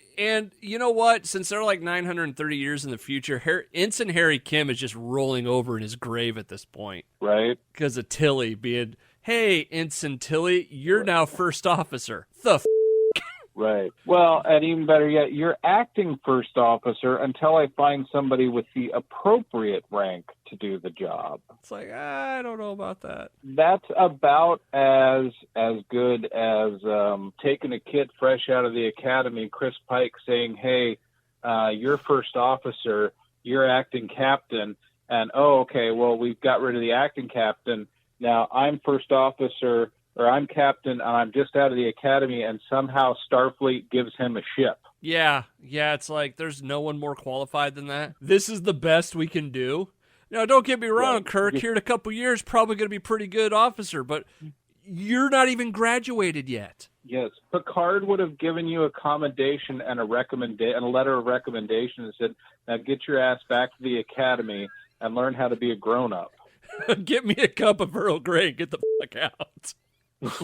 you know what? Since they're like 930 years in the future, Ensign Harry Kim is just rolling over in his grave at this point, right? Because of Tilly being, "Hey, Ensign Tilly, you're now first officer." Right. Well, and even better yet, you're acting first officer until I find somebody with the appropriate rank to do the job. It's like, I don't know about that. That's about as good as taking a kid fresh out of the academy, Chris Pike, saying, "Hey, you're first officer, you're acting captain," and okay, well, we've got rid of the acting captain. Now I'm first officer, or I'm captain, and I'm just out of the academy, and somehow Starfleet gives him a ship. Yeah, it's like there's no one more qualified than that. This is the best we can do. Now, don't get me wrong, right. Kirk, here in a couple years, probably going to be a pretty good officer, but you're not even graduated yet. Yes, Picard would have given you a commendation and a letter of recommendation and said, "Now get your ass back to the academy and learn how to be a grown-up." Get me a cup of Earl Grey and get the fuck out.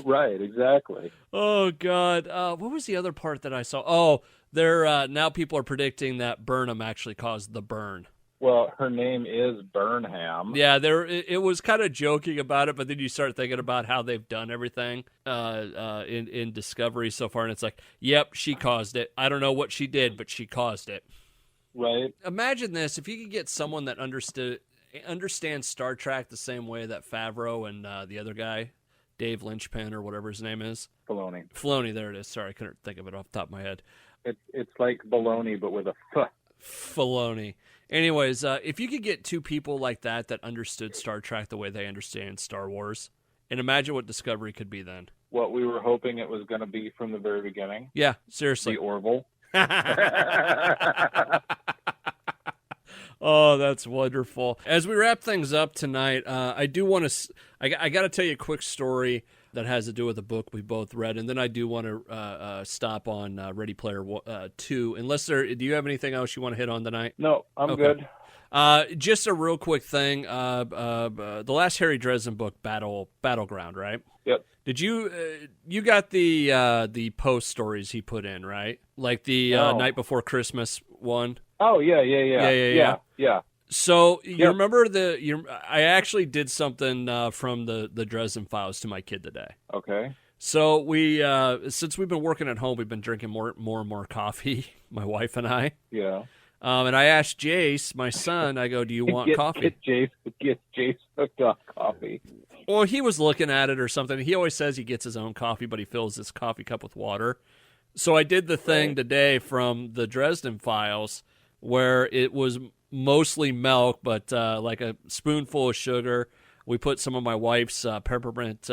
Right, exactly. Oh, God. What was the other part that I saw? Oh, now people are predicting that Burnham actually caused the burn. Well, her name is Burnham. Yeah, it was kind of joking about it, but then you start thinking about how they've done everything in Discovery so far, and it's like, yep, she caused it. I don't know what she did, but she caused it. Right. Imagine this. If you could get someone that understands Star Trek the same way that Favreau and the other guy, Dave Lynchpin or whatever his name is. Filoni, there it is. Sorry, I couldn't think of it off the top of my head. It's like baloney, but with a F. Filoni. Anyways, if you could get two people like that understood Star Trek the way they understand Star Wars, and imagine what Discovery could be then. What we were hoping it was going to be from the very beginning. Yeah, seriously. The Orville. Oh, that's wonderful. As we wrap things up tonight, I do want to. I got to tell you a quick story that has to do with a book we both read, and then I do want to stop on Ready Player 2. Unless do you have anything else you want to hit on tonight? No, I'm good. Just a real quick thing. The last Harry Dresden book, Battleground, right? Yep. Did you got the post stories he put in, right? Like the Night Before Christmas one. Oh yeah. So you remember I actually did something from the Dresden Files to my kid today. Okay. So we since we've been working at home, we've been drinking more and more coffee, my wife and I. Yeah. And I asked Jace, my son, I go, "Do you want coffee?" Get Jace hooked on coffee. Well, he was looking at it or something. He always says he gets his own coffee, but he fills his coffee cup with water. So I did the thing today from the Dresden Files where it was mostly milk, but like a spoonful of sugar. We put some of my wife's peppermint,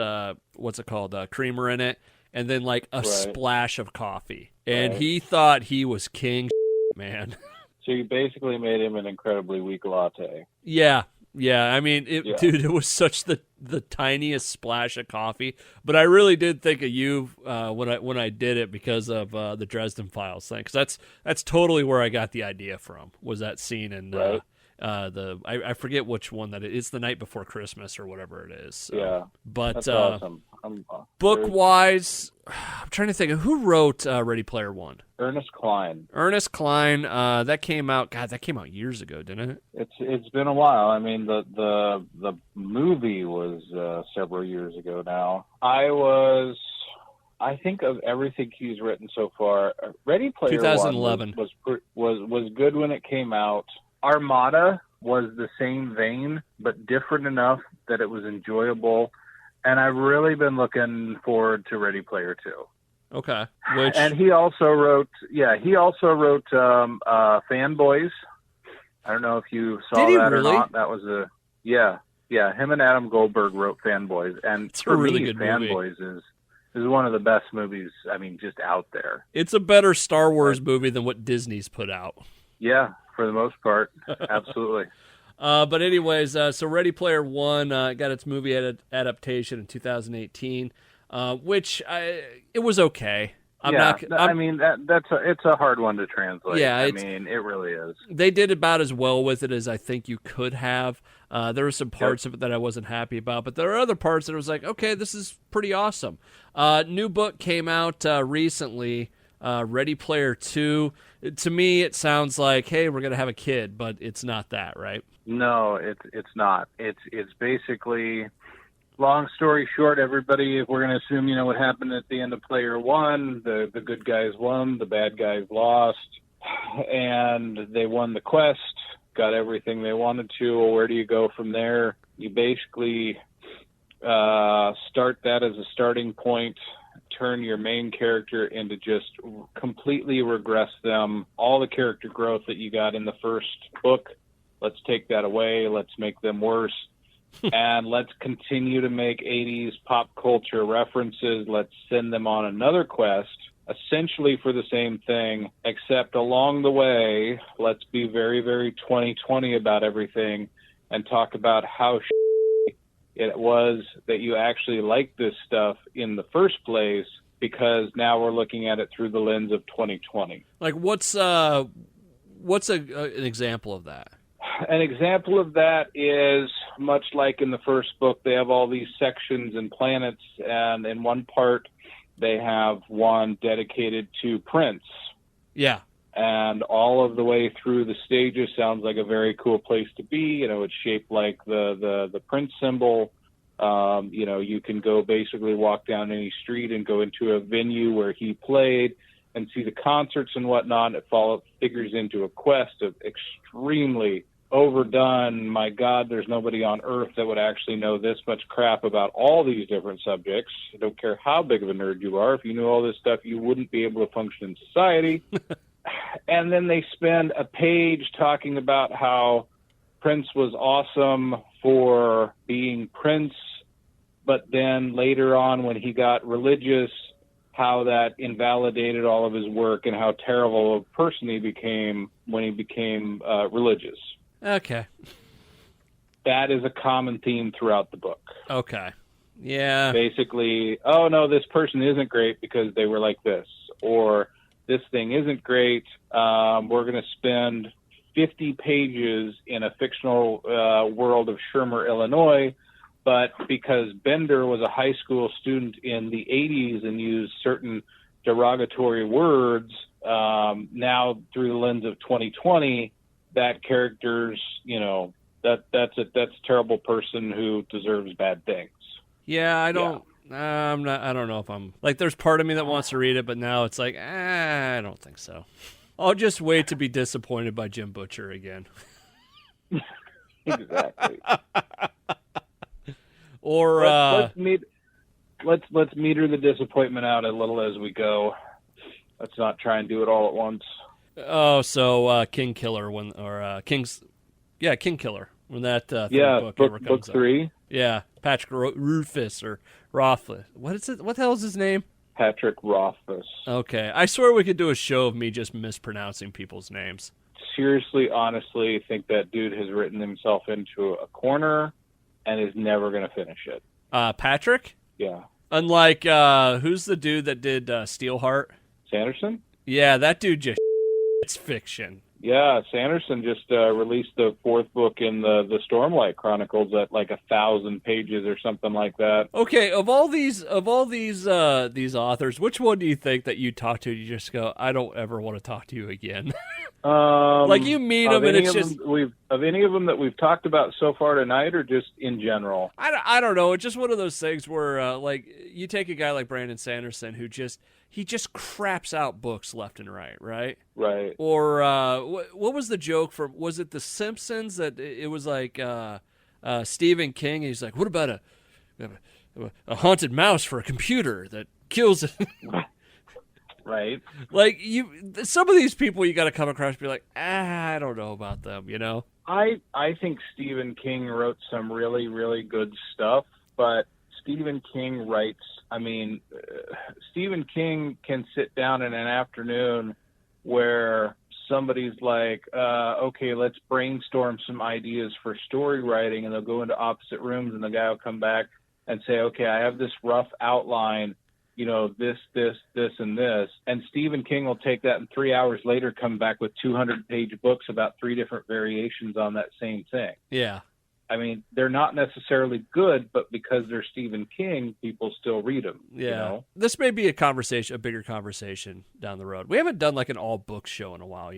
creamer in it, and then like a splash of coffee. And he thought he was king, man. So you basically made him an incredibly weak latte. Yeah. I mean, dude, it was such the tiniest splash of coffee. But I really did think of you when I did it because of the Dresden Files thing. Because that's totally where I got the idea from. Was that scene in I forget which one that it is. It's the Night Before Christmas or whatever it is. So. Yeah, but that's awesome. Book wise, I'm trying to think of who wrote Ready Player One. Ernest Cline. That came out. God, that came out years ago, didn't it? It's been a while. I mean, the movie was several years ago now. I think of everything he's written so far, Ready Player 2011 was good when it came out. Armada was the same vein, but different enough that it was enjoyable. And I've really been looking forward to Ready Player 2. Okay. And he also wrote Fanboys. I don't know if you saw that really? or not. That was Yeah, him and Adam Goldberg wrote Fanboys, and It's a for really me, good movie. Fanboys is one of the best movies. I mean, just out there. It's a better Star Wars movie than what Disney's put out. Yeah, for the most part, absolutely. But anyways, so Ready Player One got its movie adaptation in 2018, which it was okay. It's a hard one to translate. Yeah, I mean, it really is. They did about as well with it as I think you could have. There were some parts of it that I wasn't happy about, but there are other parts that I was like, okay, this is pretty awesome. New book came out recently, Ready Player 2. To me, it sounds like, hey, we're going to have a kid, but it's not that, right? No, it's not. It's basically, long story short, everybody, if we're going to assume, what happened at the end of Player One, the good guys won, the bad guys lost, and they won the quest, got everything they wanted to. Well, where do you go from there? You basically start that as a starting point, turn your main character into just completely regress them. All the character growth that you got in the first book, let's take that away. Let's make them worse. And let's continue to make 80s pop culture references. Let's send them on another quest, essentially for the same thing, except along the way, let's be very, very 2020 about everything and talk about how it was that you actually liked this stuff in the first place, because now we're looking at it through the lens of 2020. Like, what's an example of that? An example of that is, much like in the first book, they have all these sections and planets, and in one part they have one dedicated to Prince. Yeah. And all of the way through the stages sounds like a very cool place to be. It's shaped like the Prince symbol. You can go basically walk down any street and go into a venue where he played and see the concerts and whatnot. It figures into a quest of extremely overdone. My God, there's nobody on earth that would actually know this much crap about all these different subjects. I don't care how big of a nerd you are. If you knew all this stuff, you wouldn't be able to function in society. And then they spend a page talking about how Prince was awesome for being Prince, but then later on when he got religious, how that invalidated all of his work and how terrible a person he became when he became religious. Okay. That is a common theme throughout the book. Okay. Yeah. Basically, oh no, this person isn't great because they were like this, or this thing isn't great. We're going to spend 50 pages in a fictional world of Shermer, Illinois, but because Bender was a high school student in the 80s and used certain derogatory words, now through the lens of 2020, that character's, that's a terrible person who deserves bad things. Yeah, I don't know if I'm like, there's part of me that wants to read it, but now it's like, I don't think so. I'll just wait to be disappointed by Jim Butcher again. Exactly. Or let's meter the disappointment out a little as we go. Let's not try and do it all at once. Oh, so King Killer King Killer when that third book ever comes book 3. Up. Yeah, Patrick Rufus or Rothfuss. What is it? What the hell is his name? Patrick Rothfuss. Okay, I swear we could do a show of me just mispronouncing people's names. Seriously, honestly, think that dude has written himself into a corner and is never going to finish it. Patrick? Yeah. Unlike, who's the dude that did Steelheart? Sanderson? Yeah, that dude just it's fiction. Yeah, Sanderson just released the 4th book in the Stormlight Chronicles at like 1,000 pages or something like that. Okay, of all these authors, which one do you think that you talk to? You just go, I don't ever want to talk to you again. Like you meet them and it's just of any of them that we've talked about so far tonight, or just in general. I don't know. It's just one of those things where like you take a guy like Brandon Sanderson who just craps out books left and right, right? Right. Or what was the joke from? Was it The Simpsons that it was like Stephen King? He's like, what about a haunted mouse for a computer that kills it? Right. Like some of these people you got to come across and be like, I don't know about them, you know? I think Stephen King wrote some really, really good stuff, but Stephen King writes, Stephen King can sit down in an afternoon where somebody's like, okay, let's brainstorm some ideas for story writing, and they'll go into opposite rooms, and the guy will come back and say, okay, I have this rough outline, this, and this. And Stephen King will take that and 3 hours later come back with 200-page books about 3 different variations on that same thing. Yeah. They're not necessarily good, but because they're Stephen King, people still read them. Yeah. This may be a bigger conversation down the road. We haven't done like an all books show in a while,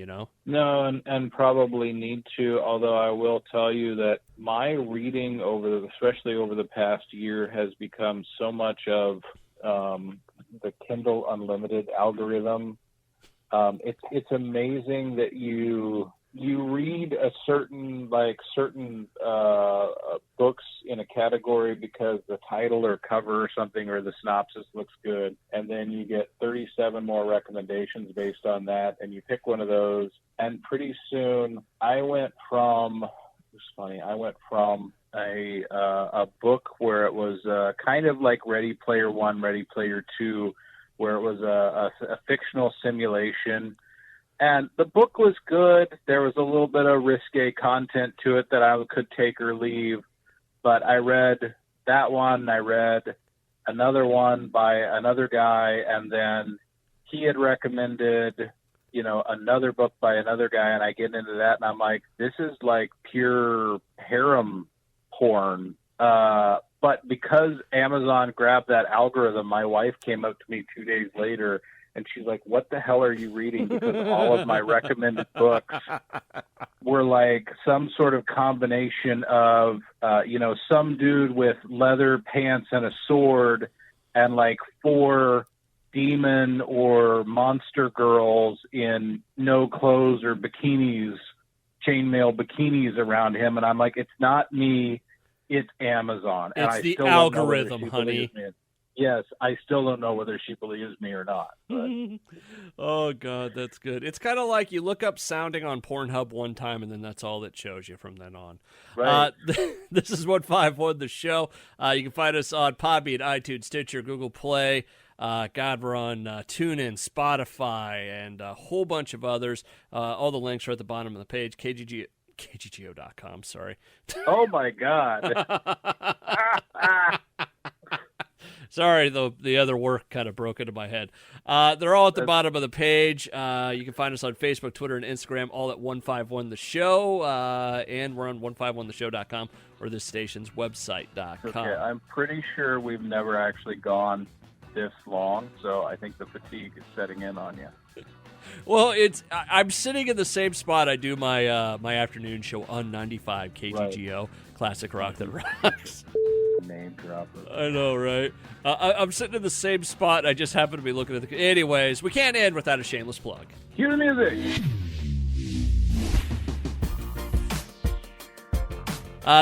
No, and probably need to, although I will tell you that my reading especially over the past year, has become so much of the Kindle Unlimited algorithm. It's amazing that you read certain books in a category because the title or cover or something or the synopsis looks good, and then you get 37 more recommendations based on that, and you pick one of those, and pretty soon I went from a book where it was kind of like Ready Player One, Ready Player Two, where it was a fictional simulation. And the book was good. There was a little bit of risque content to it that I could take or leave. But I read that one. I read another one by another guy. And then he had recommended, another book by another guy. And I get into that and I'm like, this is like pure harem porn. But because Amazon grabbed that algorithm, my wife came up to me 2 days later and she's like, what the hell are you reading? Because all of my recommended books were like some sort of combination of, some dude with leather pants and a sword and like 4 demon or monster girls in no clothes or bikinis, chainmail bikinis around him. And I'm like, it's not me, it's Amazon. It's and the algorithm, honey. Yes, I still don't know whether she believes me or not. But. Oh, God, that's good. It's kind of like you look up sounding on Pornhub one time, and then that's all it shows you from then on. Right. This is 151 The Show. You can find us on Podbean, iTunes, Stitcher, Google Play. We're on TuneIn, Spotify, and a whole bunch of others. All the links are at the bottom of the page, KGGO.com, sorry. Oh, my God. Sorry, the other work kind of broke into my head. They're all at the bottom of the page. You can find us on Facebook, Twitter, and Instagram, all at 151 The Show. And we're on 151theshow.com or this station's website.com. Okay, I'm pretty sure we've never actually gone this long, so I think the fatigue is setting in on you. Well, I'm sitting in the same spot I do my my afternoon show on 95 KGGO, right. Classic Rock That Rocks. Name dropper. I know, right? I'm sitting in the same spot. I just happen to be looking at the... Anyways, we can't end without a shameless plug. Cue the music.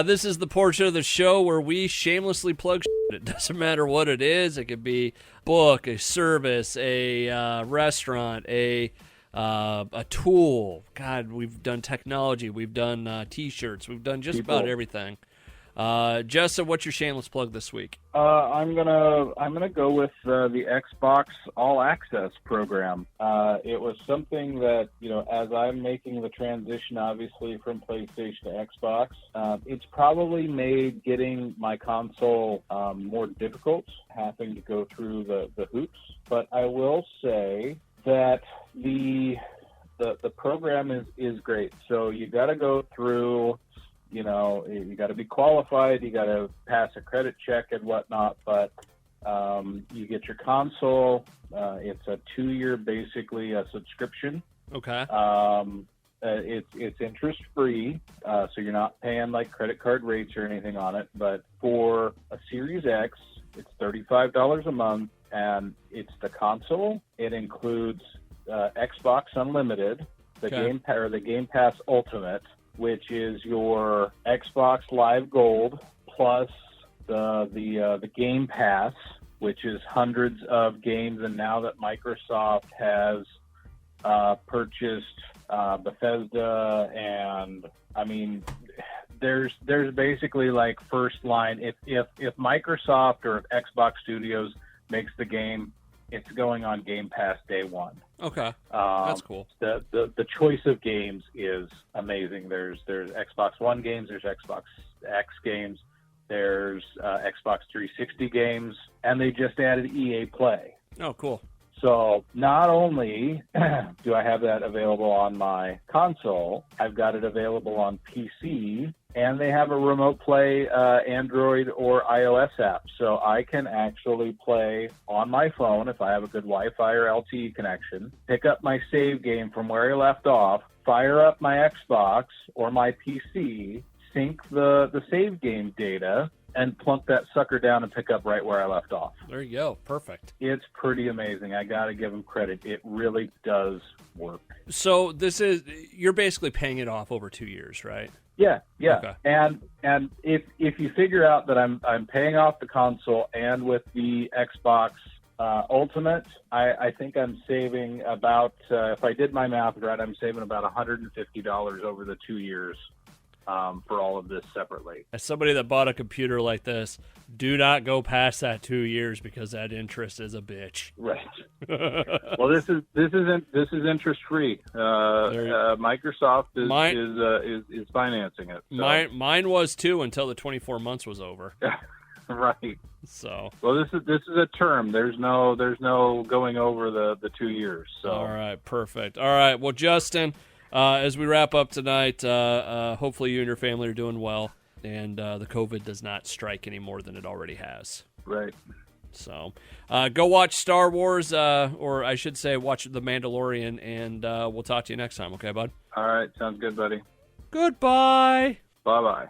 This is the portion of the show where we shamelessly plug shit. It doesn't matter what it is. It could be a book, a service, a restaurant, a tool. God, we've done technology. We've done T-shirts. We've done just about everything. Justin, what's your shameless plug this week? I'm gonna go with the Xbox All Access program. It was something that, as I'm making the transition, obviously from PlayStation to Xbox, it's probably made getting my console more difficult, having to go through the hoops. But I will say that the program is great. So you got to go through. You got to be qualified, you got to pass a credit check and whatnot, but you get your console. It's a 2-year, basically, a subscription. Okay. It's interest-free, so you're not paying like credit card rates or anything on it, but for a Series X, it's $35 a month, and it's the console. It includes Xbox Unlimited, the Game Pass Ultimate, which is your Xbox Live Gold plus the Game Pass, which is hundreds of games. And now that Microsoft has purchased Bethesda and I mean, there's basically like first line. If Microsoft or if Xbox Studios makes the game, it's going on Game Pass day one. Okay, that's cool. The choice of games is amazing. There's Xbox One games, there's Xbox X games, there's Xbox 360 games, and they just added EA Play. Oh, cool. So not only do I have that available on my console, I've got it available on PC, and they have a remote play Android or iOS app. So I can actually play on my phone if I have a good Wi-Fi or LTE connection, pick up my save game from where I left off, fire up my Xbox or my PC, sync the save game data, and plunk that sucker down and pick up right where I left off. There you go. Perfect. It's pretty amazing. I got to give them credit. It really does work. So you're basically paying it off over 2 years, right? Yeah. Okay. And if you figure out that I'm paying off the console and with the Xbox Ultimate, I think I'm saving about, if I did my math right, I'm saving about $150 over the 2 years. For all of this separately. As somebody that bought a computer like this, do not go past that 2 years because that interest is a bitch. Right. Well, this is interest free. Microsoft is financing it. So. Mine was too until the 24 months was over. Right. So. Well, this is a term. There's no going over the 2 years. So. All right. Perfect. All right. Well, Justin. As we wrap up tonight, hopefully you and your family are doing well, and the COVID does not strike any more than it already has. Right. So go watch Star Wars, or I should say watch The Mandalorian, and we'll talk to you next time, okay, bud? All right. Sounds good, buddy. Goodbye. Bye-bye.